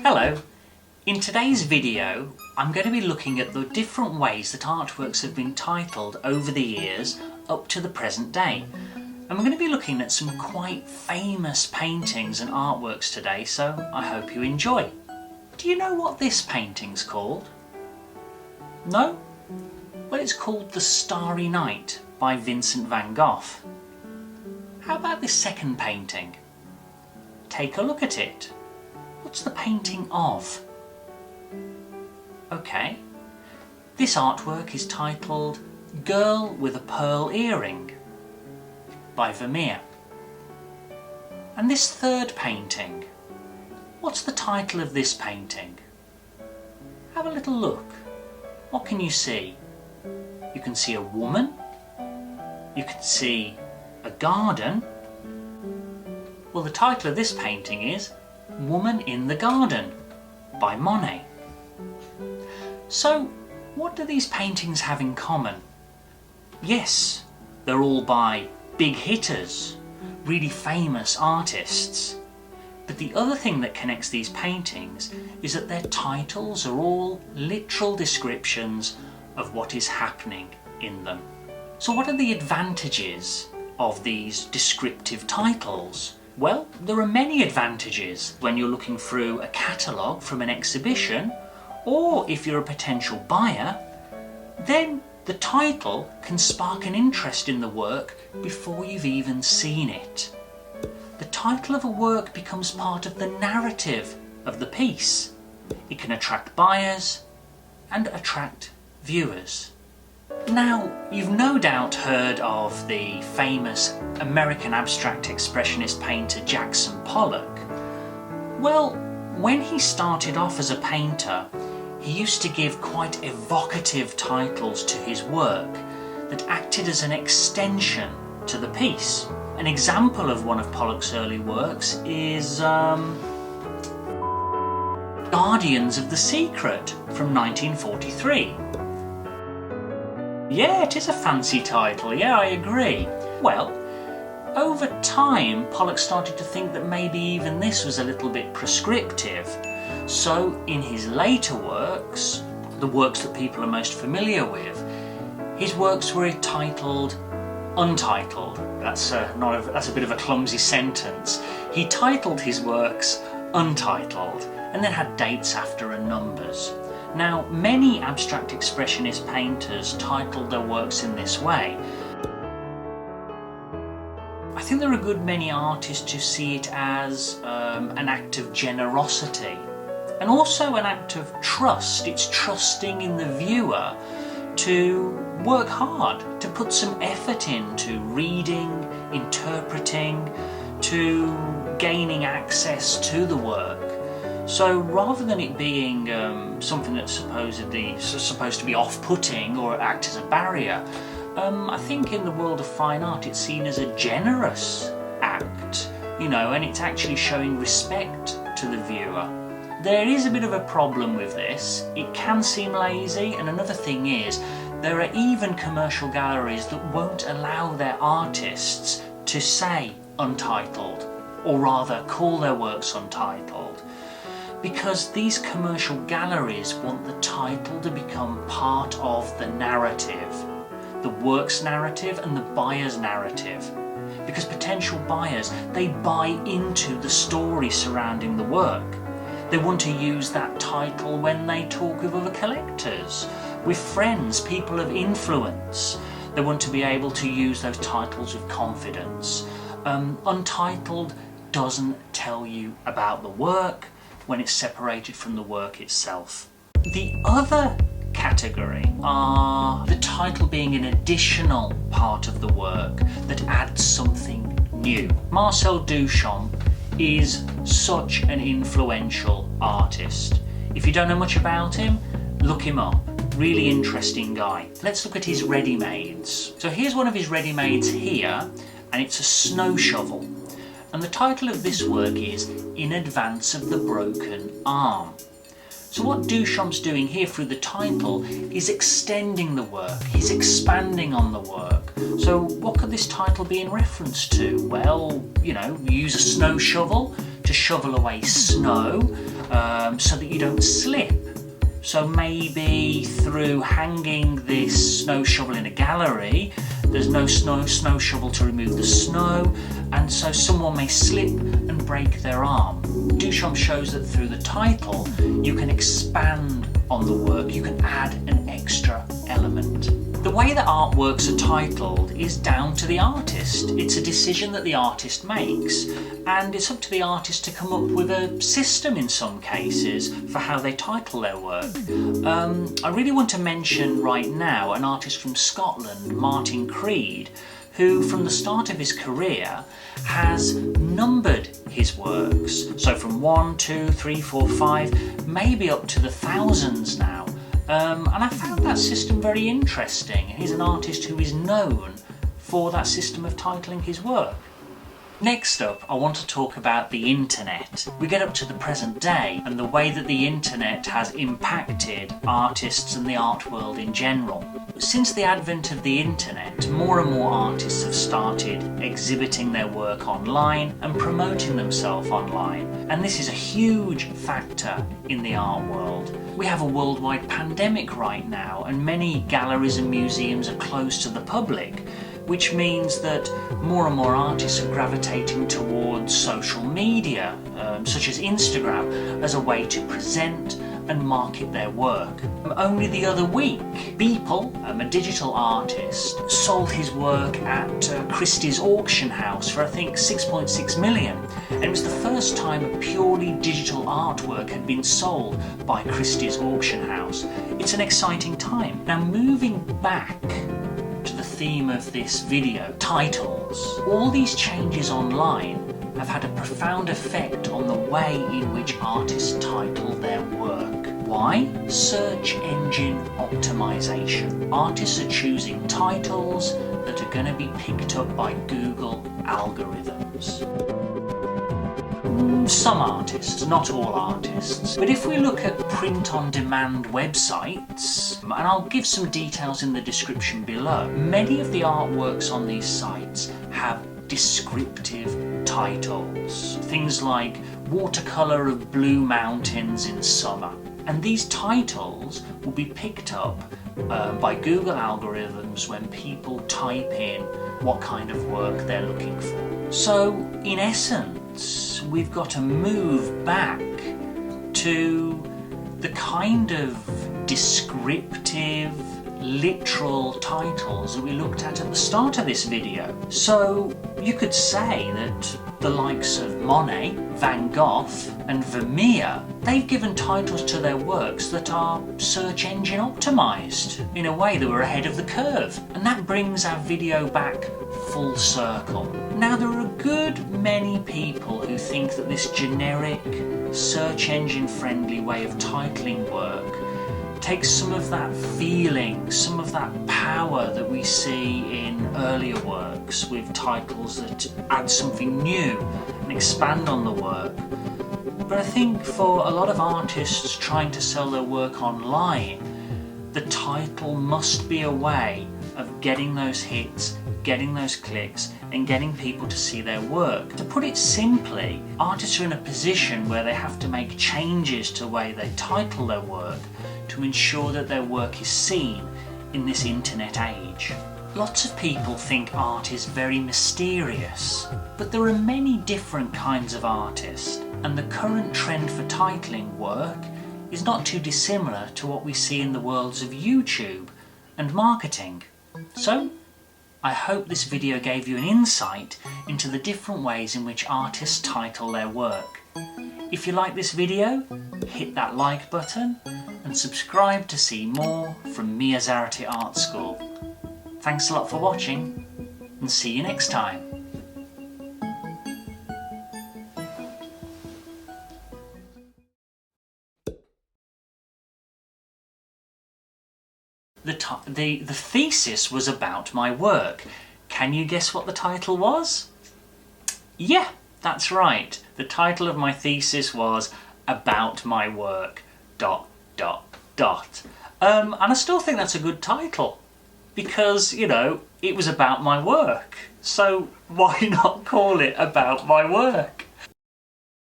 Hello! In today's video, I'm going to be looking at the different ways that artworks have been titled over the years up to the present day. And we're going to be looking at some quite famous paintings and artworks today, so I hope you enjoy. Do you know what this painting's called? No? Well, it's called The Starry Night by Vincent van Gogh. How about this second painting? Take a look at it. What's the painting of? Okay. This artwork is titled Girl with a Pearl Earring by Vermeer. And this third painting, what's the title of this painting? Have a little look. What can you see? You can see a woman, you can see a garden. Well, the title of this painting is Woman in the Garden by Monet. So, what do these paintings have in common? Yes, they're all by big hitters, really famous artists. But the other thing that connects these paintings is that their titles are all literal descriptions of what is happening in them. So what are the advantages of these descriptive titles? Well, there are many advantages when you're looking through a catalogue from an exhibition, or if you're a potential buyer, then the title can spark an interest in the work before you've even seen it. The title of a work becomes part of the narrative of the piece. It can attract buyers and attract viewers. Now, you've no doubt heard of the famous American abstract expressionist painter Jackson Pollock. Well, when he started off as a painter, he used to give quite evocative titles to his work that acted as an extension to the piece. An example of one of Pollock's early works is Guardians of the Secret from 1943. Yeah, it is a fancy title, yeah, I agree. Well, over time, Pollock started to think that maybe even this was a little bit prescriptive. So, in his later works, the works that people are most familiar with, his works were titled Untitled. That's a bit of a clumsy sentence. He titled his works Untitled, and then had dates after and numbers. Now, many abstract expressionist painters titled their works in this way. I think there are a good many artists who see it as an act of generosity and also an act of trust. It's trusting in the viewer to work hard, to put some effort into reading, interpreting, to gaining access to the work. So rather than it being something that's supposed to be off-putting or act as a barrier, I think in the world of fine art it's seen as a generous act, you know, and it's actually showing respect to the viewer. There is a bit of a problem with this. It can seem lazy, and another thing is there are even commercial galleries that won't allow their artists to say Untitled, or rather call their works Untitled, because these commercial galleries want the title to become part of the narrative, the work's narrative and the buyer's narrative. Because potential buyers, they buy into the story surrounding the work. They want to use that title when they talk with other collectors, with friends, people of influence. They want to be able to use those titles with confidence. Untitled doesn't tell you about the work when it's separated from the work itself. The other category are the title being an additional part of the work that adds something new. Marcel Duchamp is such an influential artist. If you don't know much about him, look him up. Really interesting guy. Let's look at his ready-mades. So here's one of his ready-mades here, and it's a snow shovel. And the title of this work is In Advance of the Broken Arm. So what Duchamp's doing here through the title is extending the work, he's expanding on the work. So what could this title be in reference to? Well, you know, use a snow shovel to shovel away snow. so that you don't slip. So maybe through hanging this snow shovel in a gallery, there's no snow shovel to remove the snow, and so someone may slip and break their arm. Duchamp shows that through the title you can expand on the work, you can add an extra element. The way that artworks are titled is down to the artist. It's a decision that the artist makes, and it's up to the artist to come up with a system in some cases for how they title their work. I really want to mention right now an artist from Scotland, Martin Creed, who from the start of his career has numbered his works. So from 1, 2, 3, 4, 5, maybe up to the thousands now. And I found that system very interesting. He's an artist who is known for that system of titling his work. Next up, I want to talk about the internet. We get up to the present day and the way that the internet has impacted artists and the art world in general. Since the advent of the internet, more and more artists have started exhibiting their work online and promoting themselves online. And this is a huge factor in the art world. We have a worldwide pandemic right now, and many galleries and museums are closed to the public, which means that more and more artists are gravitating towards social media, such as Instagram, as a way to present and market their work. Only the other week, Beeple, a digital artist, sold his work at Christie's auction house for I think 6.6 million. And it was the first time a purely digital artwork had been sold by Christie's auction house. It's an exciting time. Now moving back to the theme of this video, titles. All these changes online have had a profound effect on the way in which artists title their work. Why? Search engine optimization. Artists are choosing titles that are going to be picked up by Google algorithms. Some artists, not all artists, but if we look at print-on-demand websites, and I'll give some details in the description below, many of the artworks on these sites have descriptive titles. Things like watercolour of blue mountains in summer. And these titles will be picked up by Google algorithms when people type in what kind of work they're looking for. So, in essence, we've got to move back to the kind of descriptive, literal titles that we looked at the start of this video. So you could say that the likes of Monet, Van Gogh and Vermeer, they've given titles to their works that are search engine optimized. In a way, they were ahead of the curve. And that brings our video back full circle. Now there are a good many people who think that this generic, search engine friendly way of titling work takes some of that feeling, some of that power that we see in earlier works with titles that add something new and expand on the work. But I think for a lot of artists trying to sell their work online, the title must be a way of getting those hits, getting those clicks, and getting people to see their work. To put it simply, artists are in a position where they have to make changes to the way they title their work to ensure that their work is seen in this internet age. Lots of people think art is very mysterious, but there are many different kinds of artists, and the current trend for titling work is not too dissimilar to what we see in the worlds of YouTube and marketing. So, I hope this video gave you an insight into the different ways in which artists title their work. If you like this video, hit that like button and subscribe to see more from MIEZARUTE Art School. Thanks a lot for watching, and see you next time. The thesis was about my work. Can you guess what the title was? Yeah, that's right. The title of my thesis was About My Work, ... And I still think that's a good title because, you know, it was about my work. So why not call it About My Work?